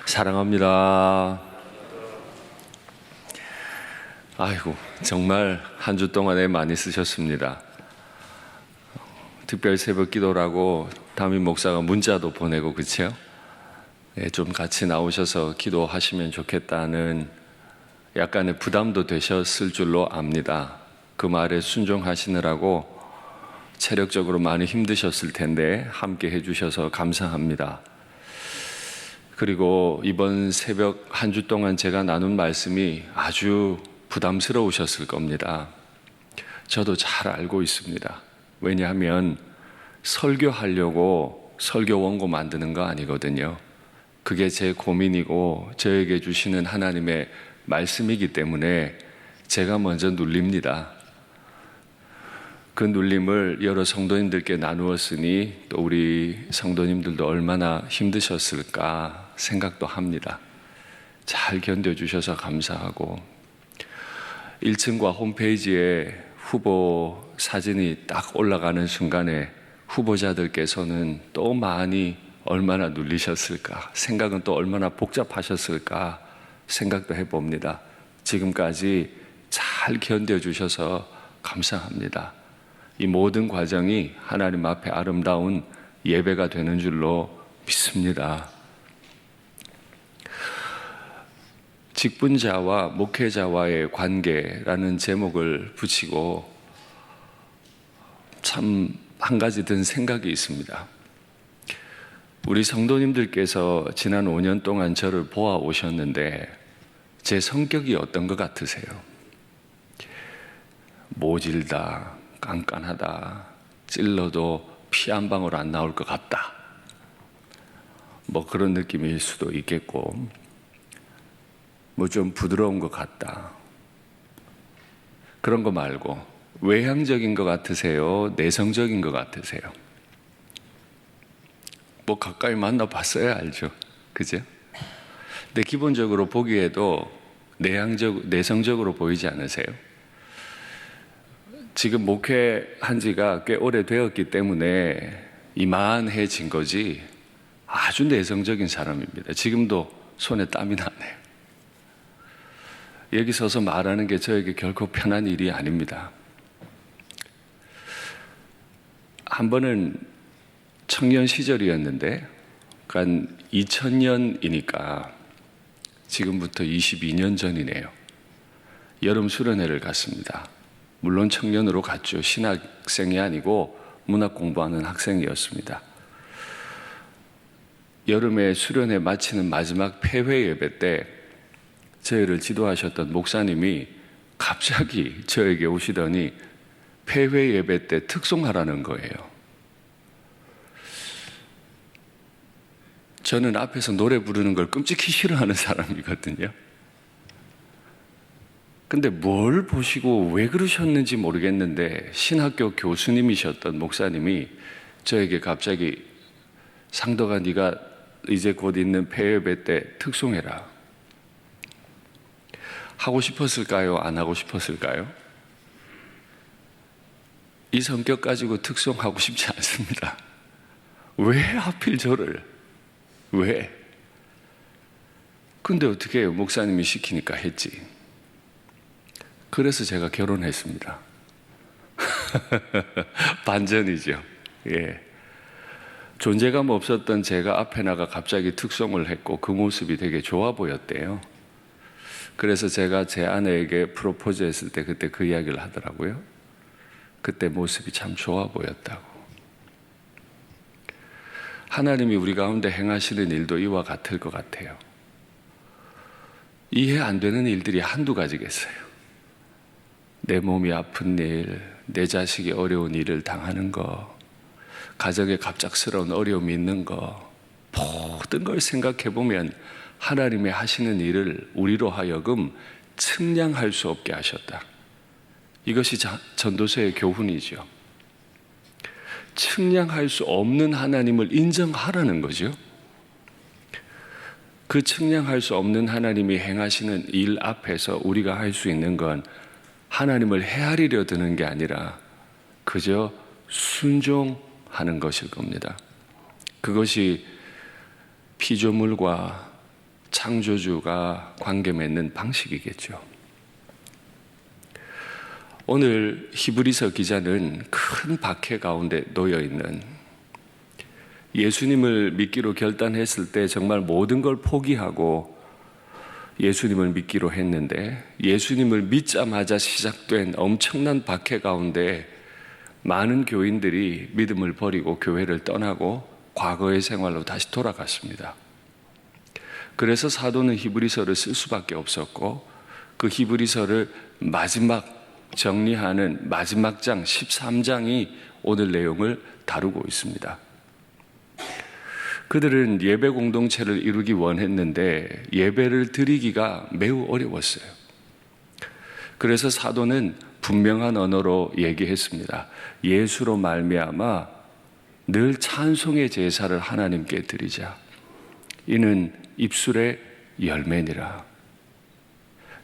사랑합니다. 아이고, 정말 한 주 동안에 많이 쓰셨습니다. 특별 새벽 기도라고 담임 목사가 문자도 보내고, 그치요? 네, 좀 같이 나오셔서 기도하시면 좋겠다는 약간의 부담도 되셨을 줄로 압니다. 그 말에 순종하시느라고 체력적으로 많이 힘드셨을 텐데 함께 해주셔서 감사합니다. 그리고 이번 새벽 한 주 동안 제가 나눈 말씀이 아주 부담스러우셨을 겁니다. 저도 잘 알고 있습니다. 왜냐하면 설교하려고 설교 원고 만드는 거 아니거든요. 그게 제 고민이고 저에게 주시는 하나님의 말씀이기 때문에 제가 먼저 눌립니다. 그 눌림을 여러 성도님들께 나누었으니 또 우리 성도님들도 얼마나 힘드셨을까 생각도 합니다. 잘 견뎌주셔서 감사하고 1층과 홈페이지에 후보 사진이 딱 올라가는 순간에 후보자들께서는 또 많이 얼마나 눌리셨을까, 생각은 또 얼마나 복잡하셨을까 생각도 해봅니다. 지금까지 잘 견뎌주셔서 감사합니다. 이 모든 과정이 하나님 앞에 아름다운 예배가 되는 줄로 믿습니다. 직분자와 목회자와의 관계라는 제목을 붙이고 참 한 가지 든 생각이 있습니다. 우리 성도님들께서 지난 5년 동안 저를 보아오셨는데 제 성격이 어떤 것 같으세요? 모질다, 깐깐하다, 찔러도 피 한 방울 안 나올 것 같다, 뭐 그런 느낌일 수도 있겠고, 뭐 좀 부드러운 것 같다, 그런 거 말고 외향적인 것 같으세요? 내성적인 것 같으세요? 뭐 가까이 만나봤어야 알죠, 그죠? 근데 기본적으로 보기에도 내성적으로 보이지 않으세요? 지금 목회한 지가 꽤 오래되었기 때문에 이만해진 거지 아주 내성적인 사람입니다. 지금도 손에 땀이 나네요. 여기 서서 말하는 게 저에게 결코 편한 일이 아닙니다. 한 번은 청년 시절이었는데, 그러니까 2000년이니까 지금부터 22년 전이네요. 여름 수련회를 갔습니다. 물론 청년으로 갔죠. 신학생이 아니고 문학 공부하는 학생이었습니다. 여름에 수련회 마치는 마지막 폐회 예배 때 저희를 지도하셨던 목사님이 갑자기 저에게 오시더니 폐회 예배 때 특송하라는 거예요. 저는 앞에서 노래 부르는 걸 끔찍히 싫어하는 사람이거든요. 근데 뭘 보시고 왜 그러셨는지 모르겠는데 신학교 교수님이셨던 목사님이 저에게 갑자기 상도가 네가 이제 곧 있는 폐예배 때 특송해라. 하고 싶었을까요? 안 하고 싶었을까요? 이 성격 가지고 특송하고 싶지 않습니다. 왜 하필 저를? 왜? 근데 어떻게 해요? 목사님이 시키니까 했지. 그래서 제가 결혼했습니다. 반전이죠. 예. 존재감 없었던 제가 앞에 나가 갑자기 특송을 했고 그 모습이 되게 좋아 보였대요. 그래서 제가 제 아내에게 프로포즈 했을 때 그때 그 이야기를 하더라고요. 그때 모습이 참 좋아 보였다고. 하나님이 우리 가운데 행하시는 일도 이와 같을 것 같아요. 이해 안 되는 일들이 한두 가지겠어요. 내 몸이 아픈 일, 내 자식이 어려운 일을 당하는 거, 가정에 갑작스러운 어려움이 있는 거, 모든 걸 생각해 보면 하나님이 하시는 일을 우리로 하여금 측량할 수 없게 하셨다. 이것이 전도서의 교훈이죠. 측량할 수 없는 하나님을 인정하라는 거죠. 그 측량할 수 없는 하나님이 행하시는 일 앞에서 우리가 할 수 있는 건 하나님을 헤아리려 드는 게 아니라 그저 순종하는 것일 겁니다. 그것이 피조물과 창조주가 관계 맺는 방식이겠죠. 오늘 히브리서 기자는 큰 박해 가운데 놓여 있는, 예수님을 믿기로 결단했을 때 정말 모든 걸 포기하고 예수님을 믿기로 했는데, 예수님을 믿자마자 시작된 엄청난 박해 가운데 많은 교인들이 믿음을 버리고 교회를 떠나고 과거의 생활로 다시 돌아갔습니다. 그래서 사도는 히브리서를 쓸 수밖에 없었고, 그 히브리서를 마지막 정리하는 마지막 장 13장이 오늘 내용을 다루고 있습니다. 그들은 예배 공동체를 이루기 원했는데 예배를 드리기가 매우 어려웠어요. 그래서 사도는 분명한 언어로 얘기했습니다. 예수로 말미암아 늘 찬송의 제사를 하나님께 드리자. 이는 입술의 열매니라.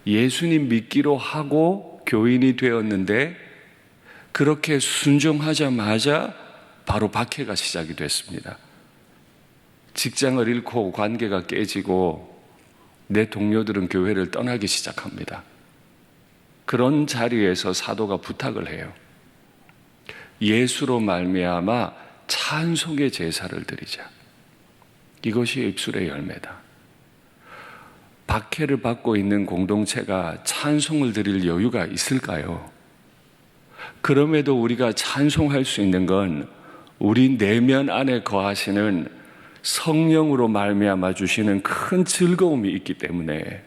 예수님 믿기로 하고 교인이 되었는데 그렇게 순종하자마자 바로 박해가 시작이 됐습니다. 직장을 잃고 관계가 깨지고 내 동료들은 교회를 떠나기 시작합니다. 그런 자리에서 사도가 부탁을 해요. 예수로 말미암아 찬송의 제사를 드리자. 이것이 입술의 열매다. 박해를 받고 있는 공동체가 찬송을 드릴 여유가 있을까요? 그럼에도 우리가 찬송할 수 있는 건 우리 내면 안에 거하시는 성령으로 말미암아 주시는 큰 즐거움이 있기 때문에,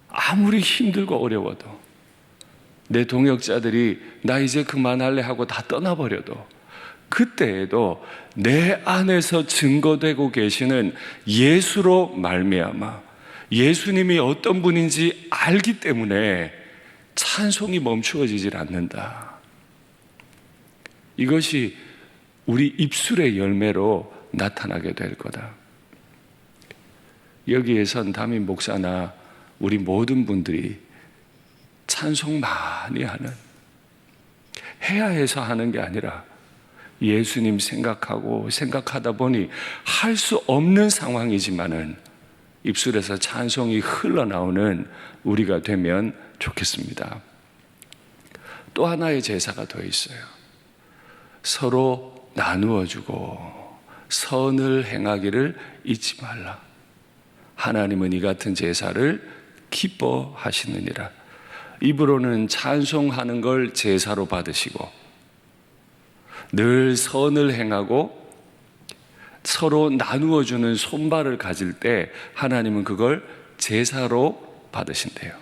아무리 힘들고 어려워도, 내 동역자들이 나 이제 그만할래 하고 다 떠나버려도, 그때에도 내 안에서 증거되고 계시는 예수로 말미암아 예수님이 어떤 분인지 알기 때문에 찬송이 멈추어지질 않는다. 이것이 우리 입술의 열매로 나타나게 될 거다. 여기에선 담임 목사나 우리 모든 분들이 찬송 많이 하는, 해야 해서 하는 게 아니라 예수님 생각하다 보니 할 수 없는 상황이지만은 입술에서 찬송이 흘러나오는 우리가 되면 좋겠습니다. 또 하나의 제사가 더 있어요. 서로 나누어주고 선을 행하기를 잊지 말라. 하나님은 이 같은 제사를 기뻐하시느니라. 입으로는 찬송하는 걸 제사로 받으시고 늘 선을 행하고 서로 나누어주는 손발을 가질 때 하나님은 그걸 제사로 받으신대요.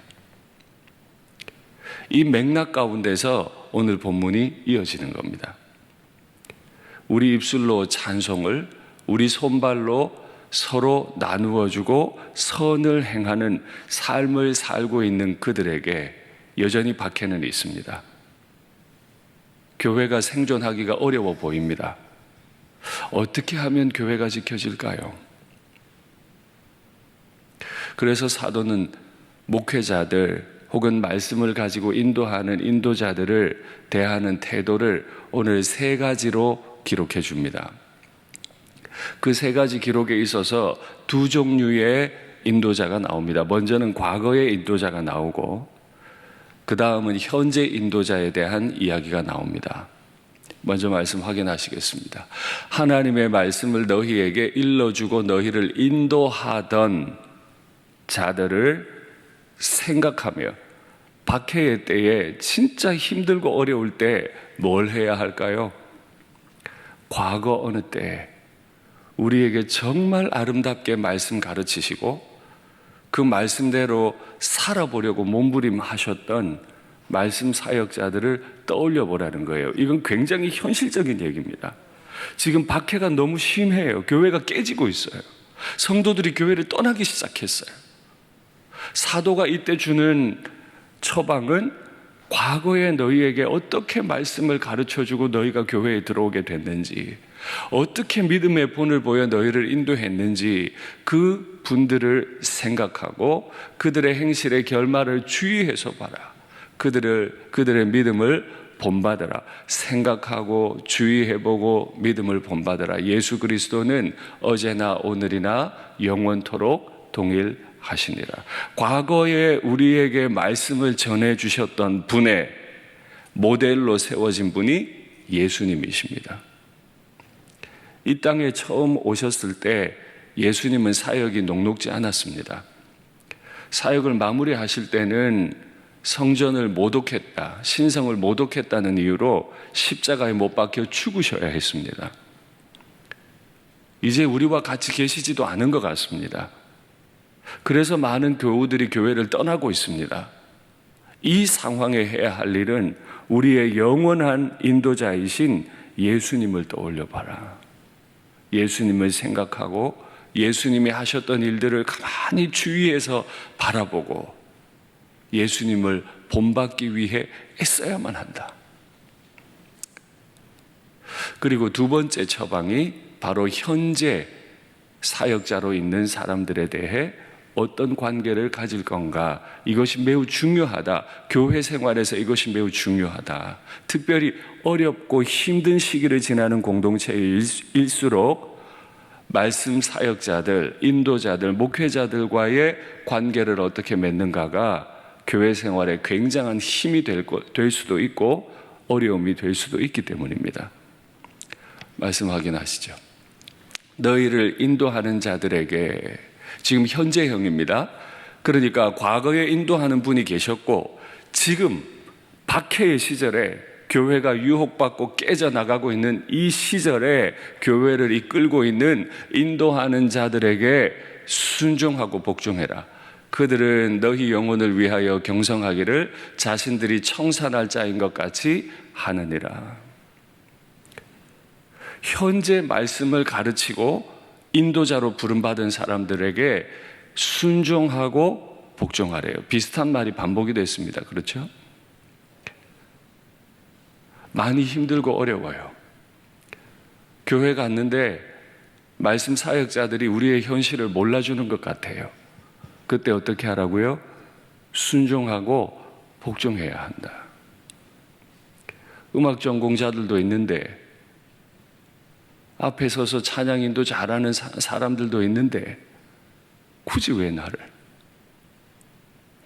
이 맥락 가운데서 오늘 본문이 이어지는 겁니다. 우리 입술로 찬송을, 우리 손발로 서로 나누어주고 선을 행하는 삶을 살고 있는 그들에게 여전히 박해는 있습니다. 교회가 생존하기가 어려워 보입니다. 어떻게 하면 교회가 지켜질까요? 그래서 사도는 목회자들 혹은 말씀을 가지고 인도하는 인도자들을 대하는 태도를 오늘 3가지로 기록해 줍니다. 그 3가지 기록에 있어서 2 종류의 인도자가 나옵니다. 먼저는 과거의 인도자가 나오고 그 다음은 현재 인도자에 대한 이야기가 나옵니다. 먼저 말씀 확인하시겠습니다. 하나님의 말씀을 너희에게 일러주고 너희를 인도하던 자들을 생각하며 박해의 때에 진짜 힘들고 어려울 때 뭘 해야 할까요? 과거 어느 때 우리에게 정말 아름답게 말씀 가르치시고 그 말씀대로 살아보려고 몸부림하셨던 말씀 사역자들을 떠올려 보라는 거예요. 이건 굉장히 현실적인 얘기입니다. 지금 박해가 너무 심해요. 교회가 깨지고 있어요. 성도들이 교회를 떠나기 시작했어요. 사도가 이때 주는 처방은 과거에 너희에게 어떻게 말씀을 가르쳐주고 너희가 교회에 들어오게 됐는지, 어떻게 믿음의 본을 보여 너희를 인도했는지 그 분들을 생각하고 그들의 행실의 결말을 주의해서 봐라. 그들의 믿음을 본받아라. 생각하고 주의해보고 믿음을 본받아라. 예수 그리스도는 어제나 오늘이나 영원토록 동일하시다. 하시니라. 과거에 우리에게 말씀을 전해 주셨던 분의 모델로 세워진 분이 예수님이십니다. 이 땅에 처음 오셨을 때 예수님은 사역이 녹록지 않았습니다. 사역을 마무리하실 때는 성전을 모독했다, 신성을 모독했다는 이유로 십자가에 못 박혀 죽으셔야 했습니다. 이제 우리와 같이 계시지도 않은 것 같습니다. 그래서 많은 교우들이 교회를 떠나고 있습니다. 이 상황에 해야 할 일은 우리의 영원한 인도자이신 예수님을 떠올려 봐라. 예수님을 생각하고 예수님이 하셨던 일들을 가만히 주위에서 바라보고 예수님을 본받기 위해 애써야만 한다. 그리고 두 번째 처방이 바로 현재 사역자로 있는 사람들에 대해 어떤 관계를 가질 건가, 이것이 매우 중요하다. 교회 생활에서 이것이 매우 중요하다. 특별히 어렵고 힘든 시기를 지나는 공동체일수록 말씀 사역자들, 인도자들, 목회자들과의 관계를 어떻게 맺는가가 교회 생활에 굉장한 힘이 될 수도 있고 어려움이 될 수도 있기 때문입니다. 말씀 확인하시죠. 너희를 인도하는 자들에게, 지금 현재형입니다. 그러니까 과거에 인도하는 분이 계셨고 지금 박해의 시절에 교회가 유혹받고 깨져나가고 있는 이 시절에 교회를 이끌고 있는 인도하는 자들에게 순종하고 복종해라. 그들은 너희 영혼을 위하여 경성하기를 자신들이 청산할 자인 것 같이 하느니라. 현재 말씀을 가르치고 인도자로 부름받은 사람들에게 순종하고 복종하래요. 비슷한 말이 반복이 됐습니다. 그렇죠? 많이 힘들고 어려워요. 교회 갔는데 말씀 사역자들이 우리의 현실을 몰라주는 것 같아요. 그때 어떻게 하라고요? 순종하고 복종해야 한다. 음악 전공자들도 있는데 앞에 서서 찬양인도 잘하는 사람들도 있는데 굳이 왜 나를?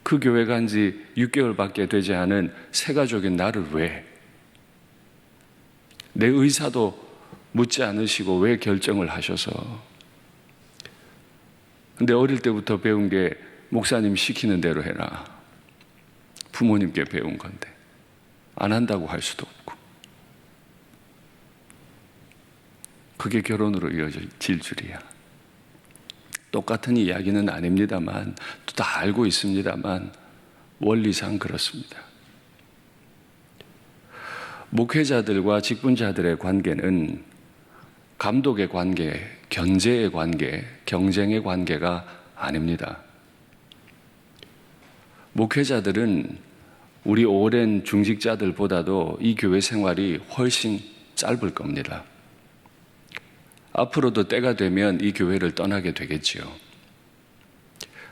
그 교회 간 지 6개월밖에 되지 않은 새가족인 나를 왜? 내 의사도 묻지 않으시고 왜 결정을 하셔서? 근데 어릴 때부터 배운 게 목사님 시키는 대로 해라. 부모님께 배운 건데 안 한다고 할 수도 없고. 그게 결혼으로 이어질 줄이야. 똑같은 이야기는 아닙니다만 또 다 알고 있습니다만 원리상 그렇습니다. 목회자들과 직분자들의 관계는 감독의 관계, 견제의 관계, 경쟁의 관계가 아닙니다. 목회자들은 우리 오랜 중직자들보다도 이 교회 생활이 훨씬 짧을 겁니다. 앞으로도 때가 되면 이 교회를 떠나게 되겠지요.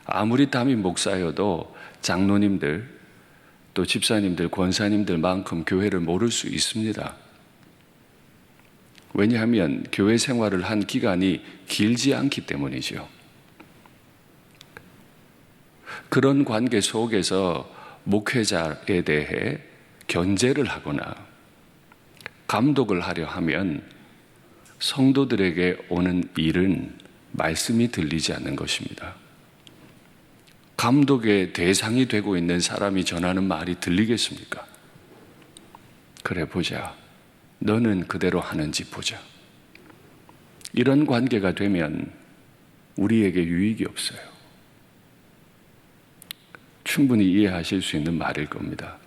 아무리 담임 목사여도 장로님들, 또 집사님들, 권사님들만큼 교회를 모를 수 있습니다. 왜냐하면 교회 생활을 한 기간이 길지 않기 때문이죠. 그런 관계 속에서 목회자에 대해 견제를 하거나 감독을 하려 하면 성도들에게 오는 일은 말씀이 들리지 않는 것입니다. 감독의 대상이 되고 있는 사람이 전하는 말이 들리겠습니까? 그래 보자. 너는 그대로 하는지 보자. 이런 관계가 되면 우리에게 유익이 없어요. 충분히 이해하실 수 있는 말일 겁니다.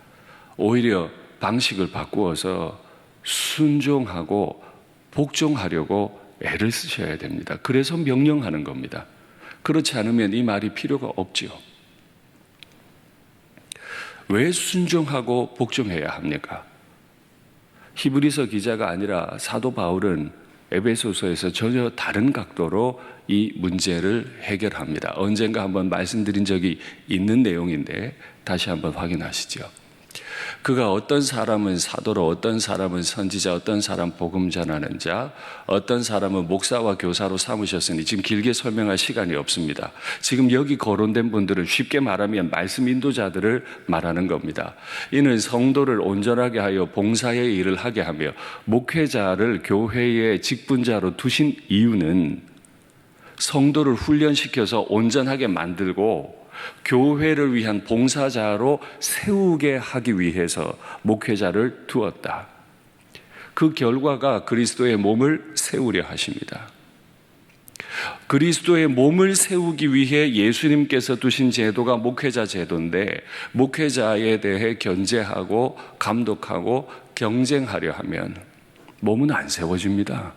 오히려 방식을 바꾸어서 순종하고 복종하려고 애를 쓰셔야 됩니다. 그래서 명령하는 겁니다. 그렇지 않으면 이 말이 필요가 없지요. 왜 순종하고 복종해야 합니까? 히브리서 기자가 아니라 사도 바울은 에베소서에서 전혀 다른 각도로 이 문제를 해결합니다. 언젠가 한번 말씀드린 적이 있는 내용인데 다시 한번 확인하시죠. 그가 어떤 사람은 사도로, 어떤 사람은 선지자, 어떤 사람 복음 전하는 자, 어떤 사람은 목사와 교사로 삼으셨으니 지금 길게 설명할 시간이 없습니다. 지금 여기 거론된 분들은 쉽게 말하면 말씀 인도자들을 말하는 겁니다. 이는 성도를 온전하게 하여 봉사의 일을 하게 하며 목회자를 교회의 직분자로 두신 이유는 성도를 훈련시켜서 온전하게 만들고 교회를 위한 봉사자로 세우게 하기 위해서 목회자를 두었다. 그 결과가 그리스도의 몸을 세우려 하십니다. 그리스도의 몸을 세우기 위해 예수님께서 두신 제도가 목회자 제도인데, 목회자에 대해 견제하고 감독하고 경쟁하려 하면 몸은 안 세워집니다.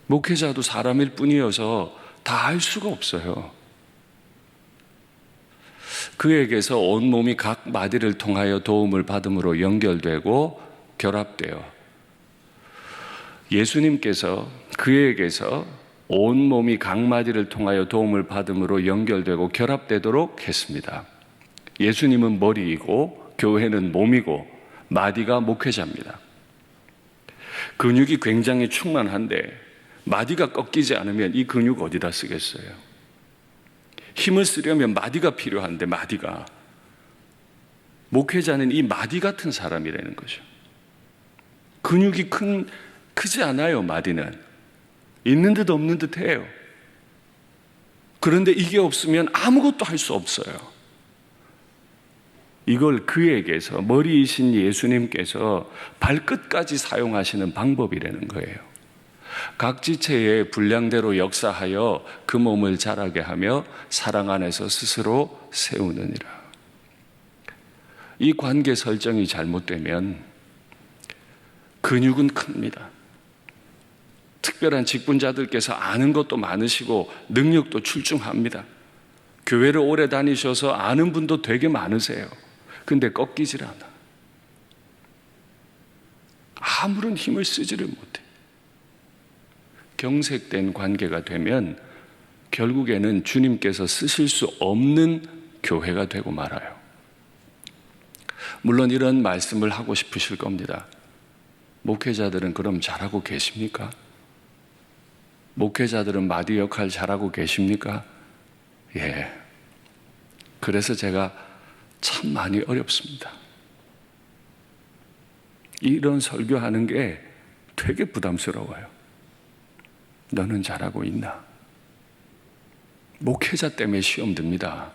목회자도 사람일 뿐이어서 다 할 수가 없어요. 그에게서 온몸이 각 마디를 통하여 도움을 받음으로 연결되고 결합되어, 예수님께서 그에게서 온몸이 각 마디를 통하여 도움을 받음으로 연결되고 결합되도록 했습니다. 예수님은 머리이고 교회는 몸이고 마디가 목회자입니다. 근육이 굉장히 충만한데 마디가 꺾이지 않으면 이 근육 어디다 쓰겠어요? 힘을 쓰려면 마디가 필요한데, 마디가. 목회자는 이 마디 같은 사람이라는 거죠. 근육이 크지 않아요, 마디는. 있는 듯 없는 듯 해요. 그런데 이게 없으면 아무것도 할 수 없어요. 이걸 그에게서, 머리이신 예수님께서 발끝까지 사용하시는 방법이라는 거예요. 각 지체의 분량대로 역사하여 그 몸을 자라게 하며 사랑 안에서 스스로 세우느니라. 이 관계 설정이 잘못되면 근육은 큽니다. 특별한 직분자들께서 아는 것도 많으시고 능력도 출중합니다. 교회를 오래 다니셔서 아는 분도 되게 많으세요. 근데 꺾이질 않아. 아무런 힘을 쓰지를 못해. 경색된 관계가 되면 결국에는 주님께서 쓰실 수 없는 교회가 되고 말아요. 물론 이런 말씀을 하고 싶으실 겁니다. 목회자들은 그럼 잘하고 계십니까? 목회자들은 마디 역할 잘하고 계십니까? 예. 그래서 제가 참 많이 어렵습니다. 이런 설교하는 게 되게 부담스러워요. 너는 잘하고 있나? 목회자 때문에 시험 듭니다.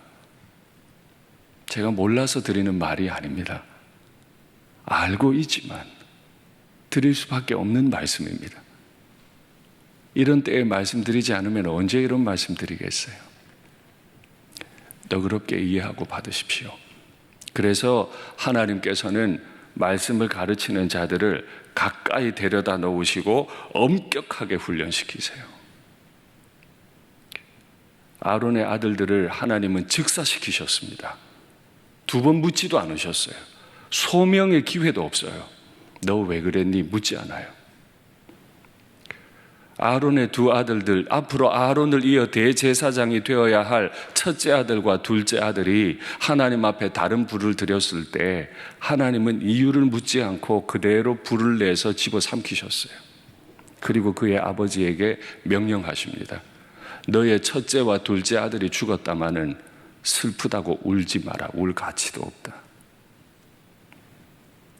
제가 몰라서 드리는 말이 아닙니다. 알고 있지만 드릴 수밖에 없는 말씀입니다. 이런 때에 말씀드리지 않으면 언제 이런 말씀 드리겠어요? 너그럽게 이해하고 받으십시오. 그래서 하나님께서는 말씀을 가르치는 자들을 가까이 데려다 놓으시고 엄격하게 훈련시키세요. 아론의 아들들을 하나님은 즉사시키셨습니다. 2번 묻지도 않으셨어요. 소명의 기회도 없어요. 너 왜 그랬니? 묻지 않아요. 아론의 2 아들들, 앞으로 아론을 이어 대제사장이 되어야 할 첫째 아들과 둘째 아들이 하나님 앞에 다른 불을 드렸을 때 하나님은 이유를 묻지 않고 그대로 불을 내서 집어삼키셨어요. 그리고 그의 아버지에게 명령하십니다. 너의 첫째와 둘째 아들이 죽었다마는 슬프다고 울지 마라. 울 가치도 없다.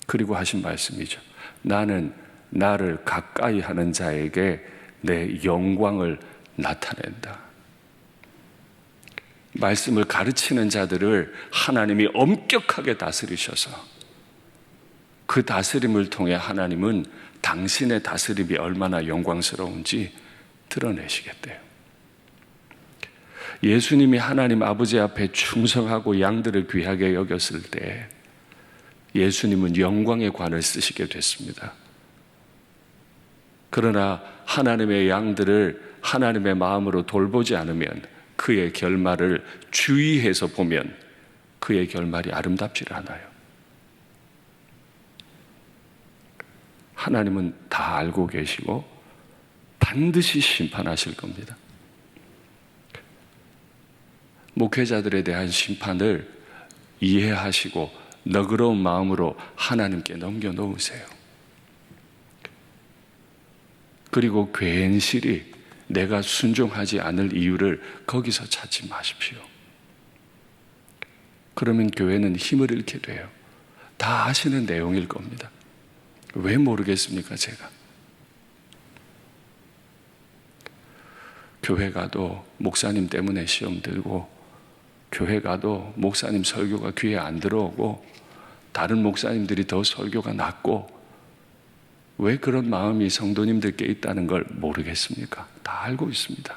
그리고 하신 말씀이죠. 나는 나를 가까이 하는 자에게 내 영광을 나타낸다. 말씀을 가르치는 자들을 하나님이 엄격하게 다스리셔서 그 다스림을 통해 하나님은 당신의 다스림이 얼마나 영광스러운지 드러내시겠대요. 예수님이 하나님 아버지 앞에 충성하고 양들을 귀하게 여겼을 때 예수님은 영광의 관을 쓰시게 됐습니다. 그러나 하나님의 양들을 하나님의 마음으로 돌보지 않으면 그의 결말을 주의해서 보면 그의 결말이 아름답지 않아요. 하나님은 다 알고 계시고 반드시 심판하실 겁니다. 목회자들에 대한 심판을 이해하시고 너그러운 마음으로 하나님께 넘겨놓으세요. 그리고 괜시리 내가 순종하지 않을 이유를 거기서 찾지 마십시오. 그러면 교회는 힘을 잃게 돼요. 다 아시는 내용일 겁니다. 왜 모르겠습니까, 제가? 교회 가도 목사님 때문에 시험 들고, 교회 가도 목사님 설교가 귀에 안 들어오고, 다른 목사님들이 더 설교가 낫고, 왜 그런 마음이 성도님들께 있다는 걸 모르겠습니까? 다 알고 있습니다.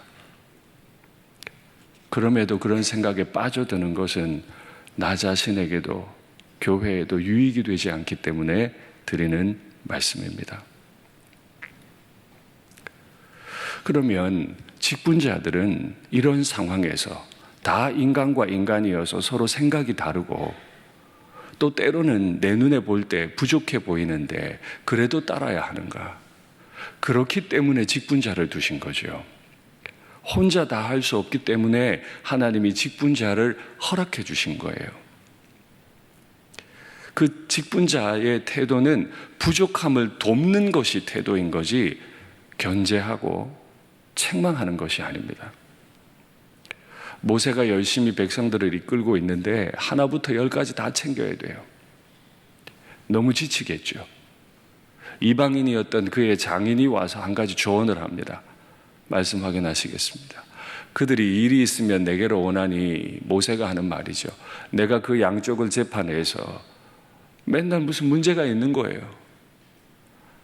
그럼에도 그런 생각에 빠져드는 것은 나 자신에게도 교회에도 유익이 되지 않기 때문에 드리는 말씀입니다. 그러면 직분자들은 이런 상황에서 다 인간과 인간이어서 서로 생각이 다르고, 또 때로는 내 눈에 볼 때 부족해 보이는데 그래도 따라야 하는가? 그렇기 때문에 직분자를 두신 거죠. 혼자 다 할 수 없기 때문에 하나님이 직분자를 허락해 주신 거예요. 그 직분자의 태도는 부족함을 돕는 것이 태도인 거지 견제하고 책망하는 것이 아닙니다. 모세가 열심히 백성들을 이끌고 있는데 하나부터 열까지 다 챙겨야 돼요. 너무 지치겠죠. 이방인이었던 그의 장인이 와서 한 가지 조언을 합니다. 말씀 확인하시겠습니다. 그들이 일이 있으면 내게로 오나니, 모세가 하는 말이죠. 내가 그 양쪽을 재판해서 맨날 무슨 문제가 있는 거예요.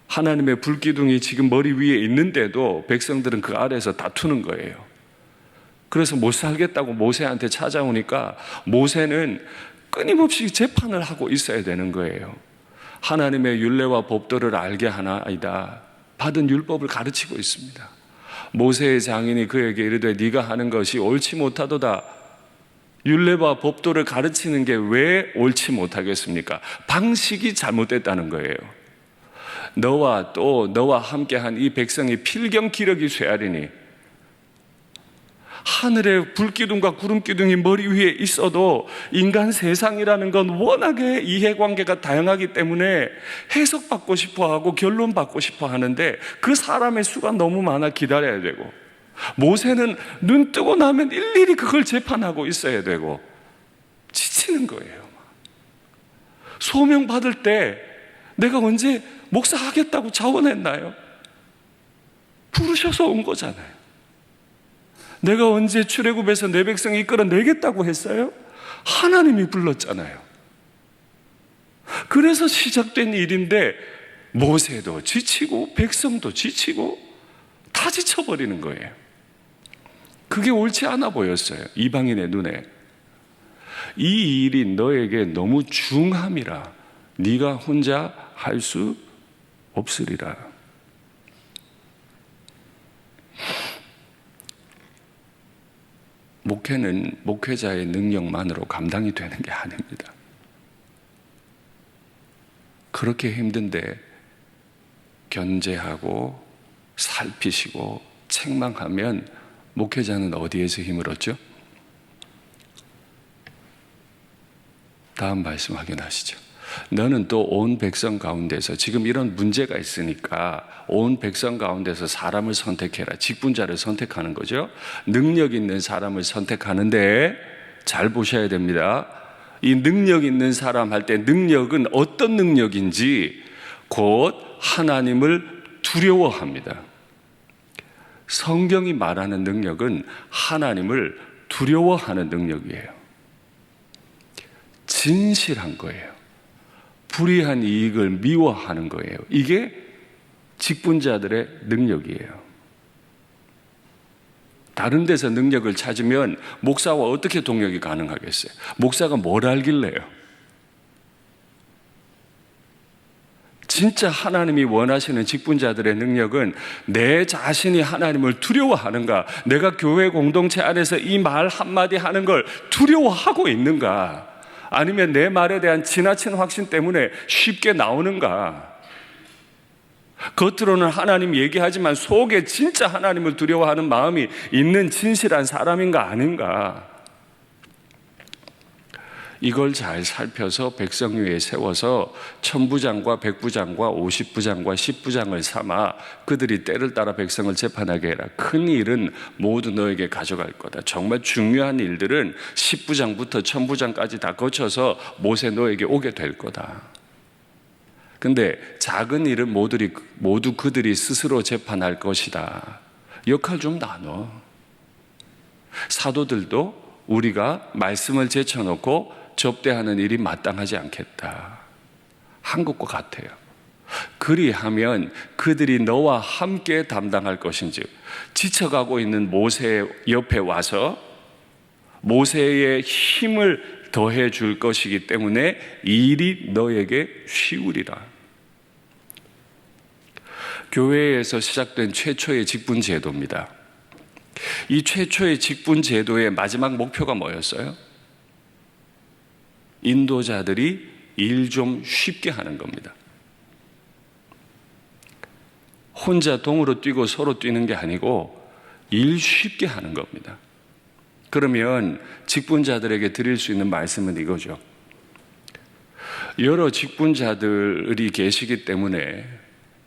하나님의 불기둥이 지금 머리 위에 있는데도 백성들은 그 아래에서 다투는 거예요. 그래서 못 살겠다고 모세한테 찾아오니까 모세는 끊임없이 재판을 하고 있어야 되는 거예요. 하나님의 율례와 법도를 알게 하나이다. 받은 율법을 가르치고 있습니다. 모세의 장인이 그에게 이르되 네가 하는 것이 옳지 못하도다. 율례와 법도를 가르치는 게 왜 옳지 못하겠습니까? 방식이 잘못됐다는 거예요. 너와 또 너와 함께한 이 백성이 필경 기력이 쇠하리니, 하늘에 불기둥과 구름기둥이 머리 위에 있어도 인간 세상이라는 건 워낙에 이해관계가 다양하기 때문에 해석받고 싶어하고 결론받고 싶어 하는데 그 사람의 수가 너무 많아 기다려야 되고, 모세는 눈 뜨고 나면 일일이 그걸 재판하고 있어야 되고 지치는 거예요. 소명 받을 때 내가 언제 목사 하겠다고 자원했나요? 부르셔서 온 거잖아요. 내가 언제 출애굽에서 내 백성 이끌어내겠다고 했어요? 하나님이 불렀잖아요. 그래서 시작된 일인데 모세도 지치고 백성도 지치고 다 지쳐버리는 거예요. 그게 옳지 않아 보였어요, 이방인의 눈에. 이 일이 너에게 너무 중함이라 네가 혼자 할 수 없으리라. 목회는 목회자의 능력만으로 감당이 되는 게 아닙니다. 그렇게 힘든데 견제하고 살피시고 책망하면 목회자는 어디에서 힘을 얻죠? 다음 말씀 확인하시죠. 너는 또 온 백성 가운데서, 지금 이런 문제가 있으니까 온 백성 가운데서 사람을 선택해라. 직분자를 선택하는 거죠. 능력 있는 사람을 선택하는데 잘 보셔야 됩니다. 이 능력 있는 사람 할 때 능력은 어떤 능력인지 곧 하나님을 두려워합니다. 성경이 말하는 능력은 하나님을 두려워하는 능력이에요. 진실한 거예요. 불의한 이익을 미워하는 거예요. 이게 직분자들의 능력이에요. 다른 데서 능력을 찾으면 목사와 어떻게 동력이 가능하겠어요? 목사가 뭘 알길래요? 진짜 하나님이 원하시는 직분자들의 능력은 내 자신이 하나님을 두려워하는가, 내가 교회 공동체 안에서 이 말 한마디 하는 걸 두려워하고 있는가, 아니면 내 말에 대한 지나친 확신 때문에 쉽게 나오는가. 겉으로는 하나님 얘기하지만 속에 진짜 하나님을 두려워하는 마음이 있는 진실한 사람인가 아닌가. 이걸 잘 살펴서 백성 위에 세워서 천부장과 백부장과 50부장과 10부장을 삼아 그들이 때를 따라 백성을 재판하게 해라. 큰 일은 모두 너에게 가져갈 거다. 정말 중요한 일들은 10부장부터 천부장까지 다 거쳐서 모세 너에게 오게 될 거다. 근데 작은 일은 모두 그들이 스스로 재판할 것이다. 역할 좀 나눠. 사도들도 우리가 말씀을 제쳐놓고 접대하는 일이 마땅하지 않겠다. 한 것과 같아요. 그리하면 그들이 너와 함께 담당할 것인즉, 지쳐가고 있는 모세 옆에 와서 모세의 힘을 더해 줄 것이기 때문에 일이 너에게 쉬우리라. 교회에서 시작된 최초의 직분 제도입니다. 이 최초의 직분 제도의 마지막 목표가 뭐였어요? 인도자들이 일 좀 쉽게 하는 겁니다. 혼자 동으로 뛰고 서로 뛰는 게 아니고 일 쉽게 하는 겁니다. 그러면 직분자들에게 드릴 수 있는 말씀은 이거죠. 여러 직분자들이 계시기 때문에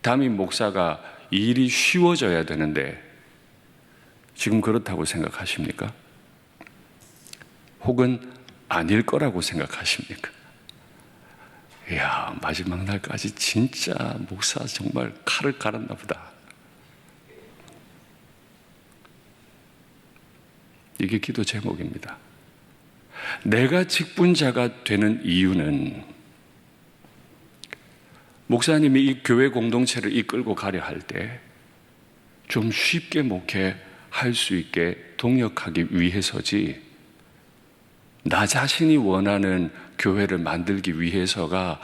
담임 목사가 일이 쉬워져야 되는데 지금 그렇다고 생각하십니까? 혹은 아닐 거라고 생각하십니까? 이야, 마지막 날까지 진짜 목사 정말 칼을 갈았나 보다. 이게 기도 제목입니다. 내가 직분자가 되는 이유는 목사님이 이 교회 공동체를 이끌고 가려 할 때 좀 쉽게 목회할 수 있게 동역하기 위해서지, 나 자신이 원하는 교회를 만들기 위해서가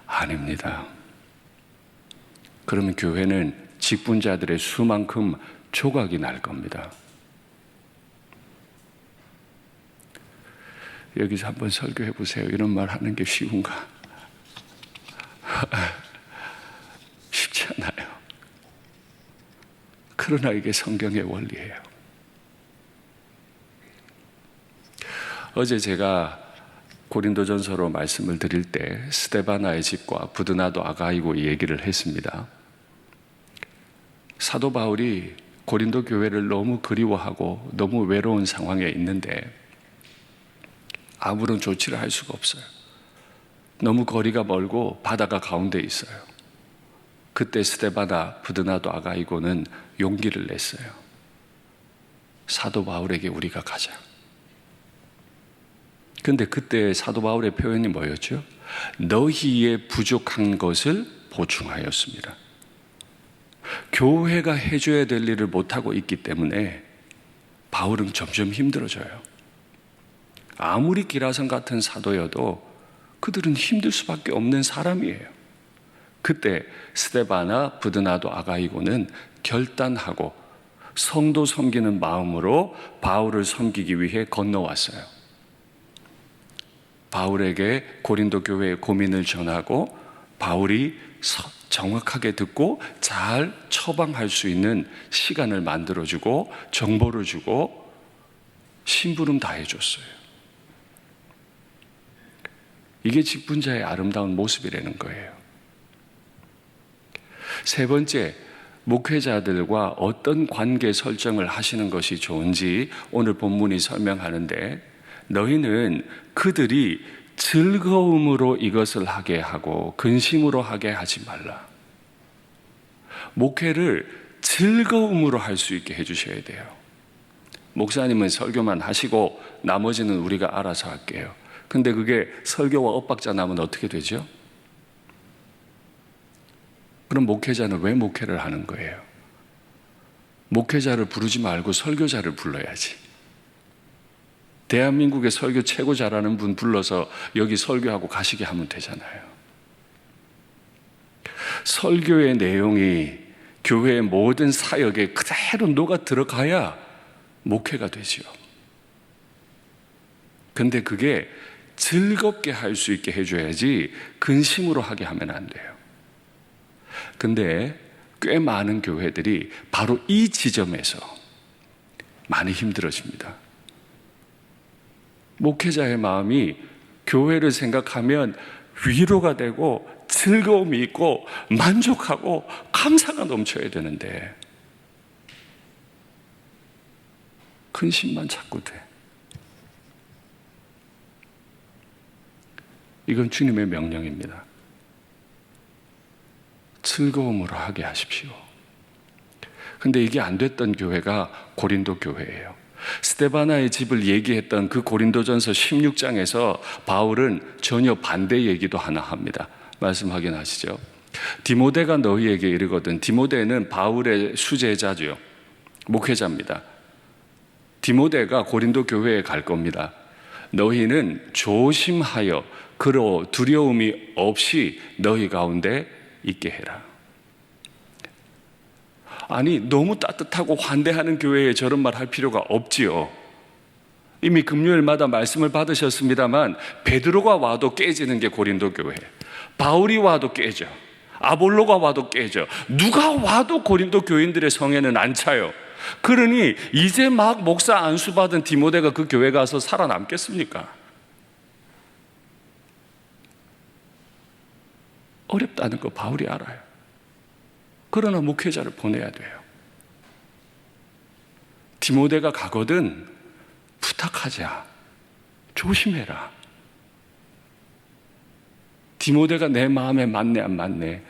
아닙니다. 그러면 교회는 직분자들의 수만큼 조각이 날 겁니다. 여기서 한번 설교해 보세요. 이런 말 하는 게 쉬운가? 쉽지 않아요. 그러나 이게 성경의 원리예요. 어제 제가 고린도전서로 말씀을 드릴 때 스데바나의 집과 부드나도 아가이고 얘기를 했습니다. 사도 바울이 고린도 교회를 너무 그리워하고 너무 외로운 상황에 있는데 아무런 조치를 할 수가 없어요. 너무 거리가 멀고 바다가 가운데 있어요. 그때 스데바나, 부드나도 아가이고는 용기를 냈어요. 사도 바울에게 우리가 가자. 근데 그때 사도 바울의 표현이 뭐였죠? 너희의 부족한 것을 보충하였습니다. 교회가 해줘야 될 일을 못하고 있기 때문에 바울은 점점 힘들어져요. 아무리 기라성 같은 사도여도 그들은 힘들 수밖에 없는 사람이에요. 그때 스데바나, 부드나도 아가이고는 결단하고 성도 섬기는 마음으로 바울을 섬기기 위해 건너왔어요. 바울에게 고린도 교회의 고민을 전하고 바울이 정확하게 듣고 잘 처방할 수 있는 시간을 만들어주고 정보를 주고 심부름 다 해줬어요. 이게 직분자의 아름다운 모습이라는 거예요. 세 번째, 목회자들과 어떤 관계 설정을 하시는 것이 좋은지 오늘 본문이 설명하는데, 너희는 그들이 즐거움으로 이것을 하게 하고 근심으로 하게 하지 말라. 목회를 즐거움으로 할 수 있게 해주셔야 돼요. 목사님은 설교만 하시고 나머지는 우리가 알아서 할게요. 근데 그게 설교와 엇박자 나면 어떻게 되죠? 그럼 목회자는 왜 목회를 하는 거예요? 목회자를 부르지 말고 설교자를 불러야지. 대한민국의 설교 최고 잘하는 분 불러서 여기 설교하고 가시게 하면 되잖아요. 설교의 내용이 교회의 모든 사역에 그대로 녹아 들어가야 목회가 되지요. 근데 그게 즐겁게 할 수 있게 해줘야지 근심으로 하게 하면 안 돼요. 근데 꽤 많은 교회들이 바로 이 지점에서 많이 힘들어집니다. 목회자의 마음이 교회를 생각하면 위로가 되고 즐거움이 있고 만족하고 감사가 넘쳐야 되는데 근심만 자꾸 돼. 이건 주님의 명령입니다. 즐거움으로 하게 하십시오. 근데 이게 안 됐던 교회가 고린도 교회예요. 스데바나의 집을 얘기했던 그 고린도전서 16장에서 바울은 전혀 반대 얘기도 하나 합니다. 말씀 확인하시죠. 디모데가 너희에게 이르거든. 디모데는 바울의 수제자죠. 목회자입니다. 디모데가 고린도 교회에 갈 겁니다. 너희는 조심하여 그로 두려움이 없이 너희 가운데 있게 해라. 아니, 너무 따뜻하고 환대하는 교회에 저런 말 할 필요가 없지요. 이미 금요일마다 말씀을 받으셨습니다만 베드로가 와도 깨지는 게 고린도 교회, 바울이 와도 깨져, 아볼로가 와도 깨져, 누가 와도 고린도 교인들의 성에는 안 차요. 그러니 이제 막 목사 안수 받은 디모데가 그 교회 가서 살아남겠습니까? 어렵다는 거 바울이 알아요. 그러나 목회자를 보내야 돼요. 디모데가 가거든 부탁하자. 조심해라. 디모데가 내 마음에 맞네 안 맞네,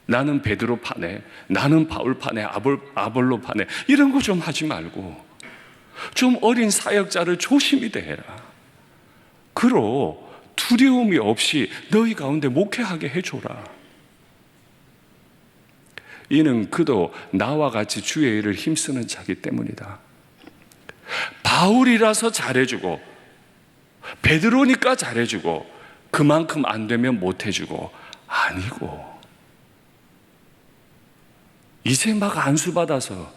나는 베드로 파네, 나는 바울 파네, 아볼로 파네, 이런 거 좀 하지 말고 좀 어린 사역자를 조심히 대해라. 그로 두려움이 없이 너희 가운데 목회하게 해줘라. 이는 그도 나와 같이 주의 일을 힘쓰는 자기 때문이다. 바울이라서 잘해주고 베드로니까 잘해주고 그만큼 안 되면 못해주고 아니고, 이제 막 안수받아서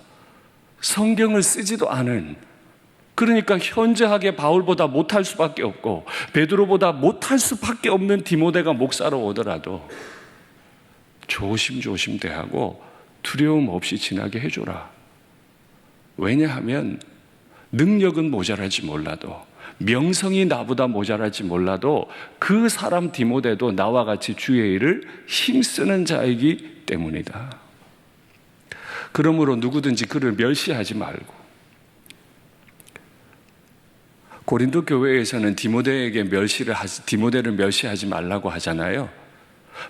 성경을 쓰지도 않은, 그러니까 현저하게 바울보다 못할 수밖에 없고 베드로보다 못할 수밖에 없는 디모데가 목사로 오더라도 조심조심 대하고 두려움 없이 지나게 해줘라. 왜냐하면 능력은 모자랄지 몰라도, 명성이 나보다 모자랄지 몰라도 그 사람 디모데도 나와 같이 주의 일을 힘쓰는 자이기 때문이다. 그러므로 누구든지 그를 멸시하지 말고. 고린도 교회에서는 디모데를 멸시하지 말라고 하잖아요.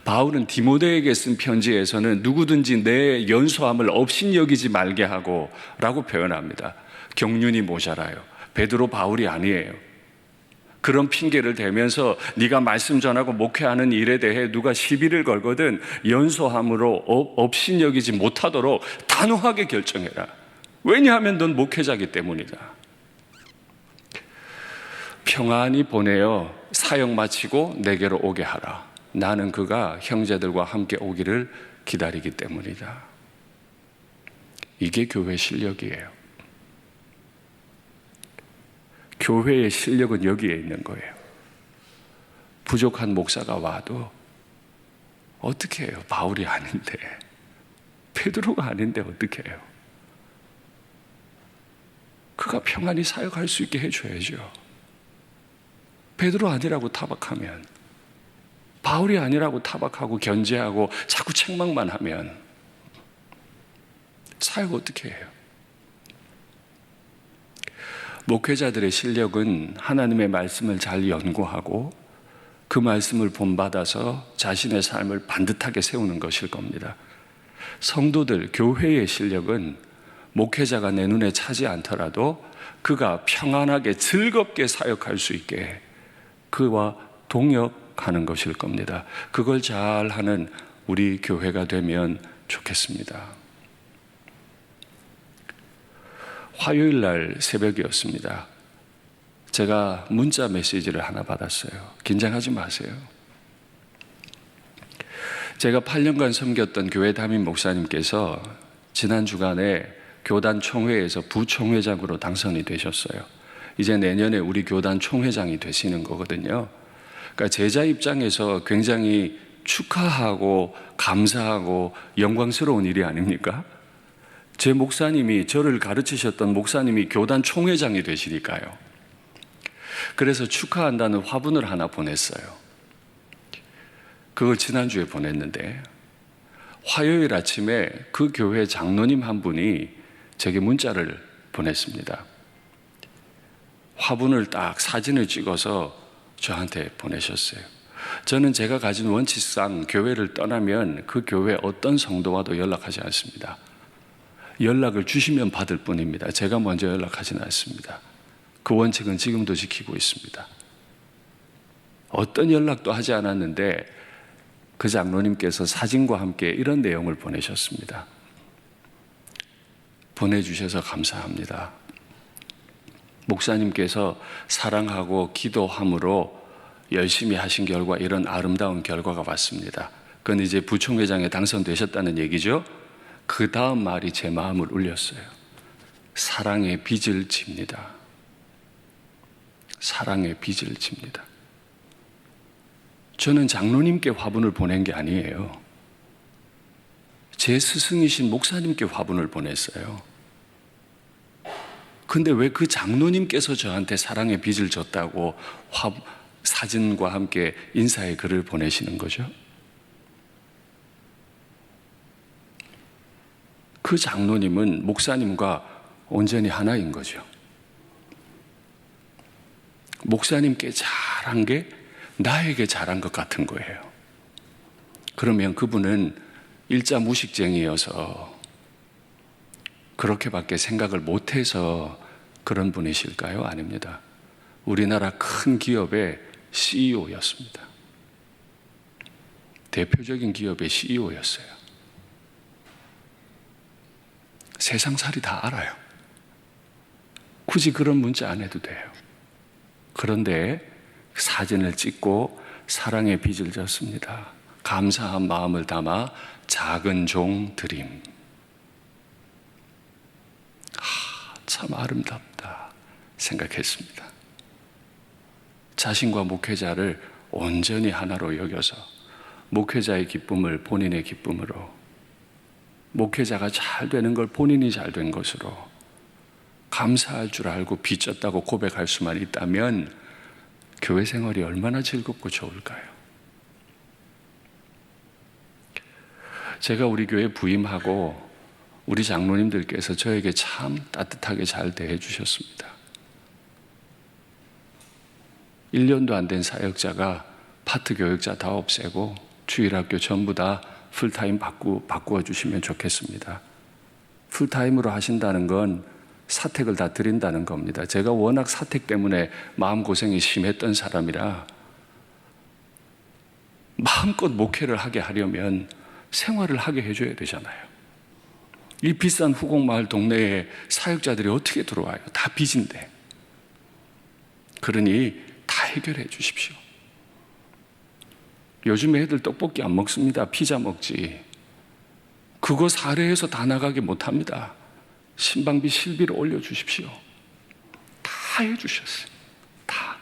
바울은 디모데에게 쓴 편지에서는 누구든지 내 연소함을 업신여기지 말게 하고 라고 표현합니다. 경륜이 모자라요. 베드로, 바울이 아니에요. 그런 핑계를 대면서 네가 말씀 전하고 목회하는 일에 대해 누가 시비를 걸거든 연소함으로 업신여기지 못하도록 단호하게 결정해라. 왜냐하면 넌 목회자이기 때문이다. 평안히 보내어 사역 마치고 내게로 오게 하라. 나는 그가 형제들과 함께 오기를 기다리기 때문이다. 이게 교회 실력이에요. 교회의 실력은 여기에 있는 거예요. 부족한 목사가 와도 어떻게 해요? 바울이 아닌데, 베드로가 아닌데 어떻게 해요? 그가 평안히 사역할 수 있게 해줘야죠. 베드로 아니라고 타박하면, 바울이 아니라고 타박하고 견제하고 자꾸 책망만 하면 사역 어떻게 해요? 목회자들의 실력은 하나님의 말씀을 잘 연구하고 그 말씀을 본받아서 자신의 삶을 반듯하게 세우는 것일 겁니다. 성도들, 교회의 실력은 목회자가 내 눈에 차지 않더라도 그가 평안하게 즐겁게 사역할 수 있게 그와 동역하는 것일 겁니다. 그걸 잘하는 우리 교회가 되면 좋겠습니다. 화요일 날 새벽이었습니다. 제가 문자 메시지를 하나 받았어요. 긴장하지 마세요. 제가 8년간 섬겼던 교회 담임 목사님께서 지난 주간에 교단 총회에서 부총회장으로 당선이 되셨어요. 이제 내년에 우리 교단 총회장이 되시는 거거든요. 그러니까 제자 입장에서 굉장히 축하하고 감사하고 영광스러운 일이 아닙니까? 제 목사님이, 저를 가르치셨던 목사님이 교단 총회장이 되시니까요. 그래서 축하한다는 화분을 하나 보냈어요. 그걸 지난주에 보냈는데 화요일 아침에 그 교회 장로님 한 분이 제게 문자를 보냈습니다. 화분을 딱 사진을 찍어서 저한테 보내셨어요. 저는 제가 가진 원칙상 교회를 떠나면 그 교회 어떤 성도와도 연락하지 않습니다. 연락을 주시면 받을 뿐입니다. 제가 먼저 연락하지는 않습니다. 그 원칙은 지금도 지키고 있습니다. 어떤 연락도 하지 않았는데 그 장로님께서 사진과 함께 이런 내용을 보내셨습니다. 보내주셔서 감사합니다. 목사님께서 사랑하고 기도함으로 열심히 하신 결과 이런 아름다운 결과가 왔습니다. 그건 이제 부총회장에 당선되셨다는 얘기죠. 그 다음 말이 제 마음을 울렸어요. 사랑의 빚을 집니다. 사랑의 빚을 집니다. 저는 장로님께 화분을 보낸 게 아니에요. 제 스승이신 목사님께 화분을 보냈어요. 근데 왜 그 장로님께서 저한테 사랑의 빚을 졌다고 사진과 함께 인사의 글을 보내시는 거죠? 그 장로님은 목사님과 온전히 하나인 거죠. 목사님께 잘한 게 나에게 잘한 것 같은 거예요. 그러면 그분은 일자 무식쟁이여서 그렇게밖에 생각을 못해서 그런 분이실까요? 아닙니다. 우리나라 큰 기업의 CEO였습니다. 대표적인 기업의 CEO였어요. 세상살이 다 알아요. 굳이 그런 문자 안 해도 돼요. 그런데 사진을 찍고 사랑의 빚을 졌습니다. 감사한 마음을 담아 작은 종 드림. 참 아름답다 생각했습니다. 자신과 목회자를 온전히 하나로 여겨서 목회자의 기쁨을 본인의 기쁨으로, 목회자가 잘 되는 걸 본인이 잘 된 것으로 감사할 줄 알고 빚졌다고 고백할 수만 있다면 교회 생활이 얼마나 즐겁고 좋을까요? 제가 우리 교회 부임하고 우리 장로님들께서 저에게 참 따뜻하게 잘 대해 주셨습니다. 1년도 안 된 사역자가 파트 교역자 다 없애고 주일학교 전부 다 풀타임 바꾸어 주시면 좋겠습니다. 풀타임으로 하신다는 건 사택을 다 드린다는 겁니다. 제가 워낙 사택 때문에 마음고생이 심했던 사람이라 마음껏 목회를 하게 하려면 생활을 하게 해줘야 되잖아요. 이 비싼 후곡마을 동네에 사역자들이 어떻게 들어와요? 다 빚인데. 그러니 다 해결해 주십시오. 요즘 애들 떡볶이 안 먹습니다. 피자 먹지. 그거 사례해서 다 나가게 못합니다. 신방비 실비를 올려주십시오. 다 해주셨어요. 다.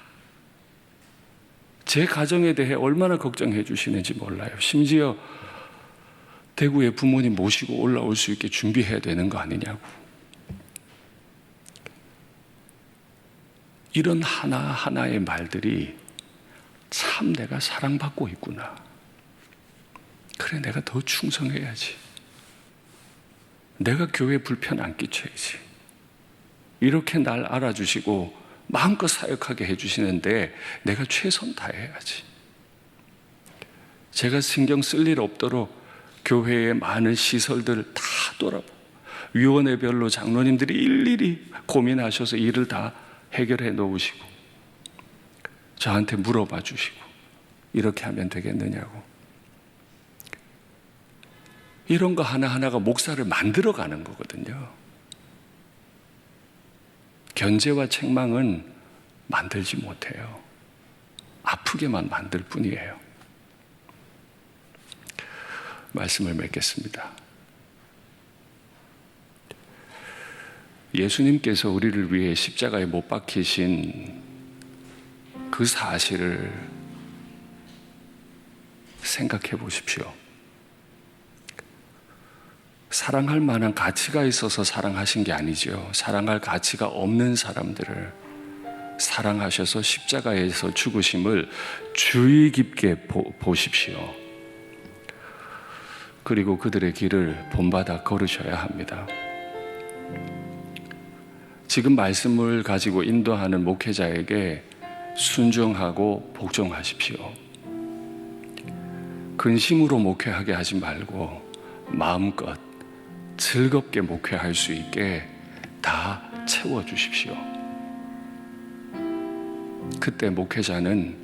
제 가정에 대해 얼마나 걱정해 주시는지 몰라요. 심지어 대구에 부모님 모시고 올라올 수 있게 준비해야 되는 거 아니냐고. 이런 하나하나의 말들이 참 내가 사랑받고 있구나. 그래, 내가 더 충성해야지. 내가 교회에 불편 안 끼쳐야지. 이렇게 날 알아주시고 마음껏 사역하게 해주시는데 내가 최선 다해야지. 제가 신경 쓸 일 없도록 교회의 많은 시설들을 다 돌아보고 위원회별로 장로님들이 일일이 고민하셔서 일을 다 해결해 놓으시고 저한테 물어봐 주시고 이렇게 하면 되겠느냐고. 이런 거 하나하나가 목사를 만들어가는 거거든요. 견제와 책망은 만들지 못해요. 아프게만 만들 뿐이에요. 말씀을 맺겠습니다. 예수님께서 우리를 위해 십자가에 못 박히신 그 사실을 생각해 보십시오. 사랑할 만한 가치가 있어서 사랑하신 게 아니죠. 사랑할 가치가 없는 사람들을 사랑하셔서 십자가에서 죽으심을 주의 깊게 보십시오. 그리고 그들의 길을 본받아 걸으셔야 합니다. 지금 말씀을 가지고 인도하는 목회자에게 순종하고 복종하십시오. 근심으로 목회하게 하지 말고 마음껏 즐겁게 목회할 수 있게 다 채워주십시오. 그때 목회자는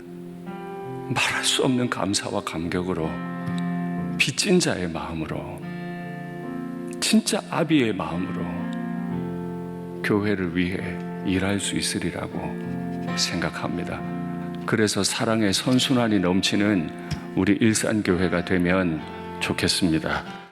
말할 수 없는 감사와 감격으로 빚진 자의 마음으로, 진짜 아비의 마음으로 교회를 위해 일할 수 있으리라고 생각합니다. 그래서 사랑의 선순환이 넘치는 우리 일산교회가 되면 좋겠습니다.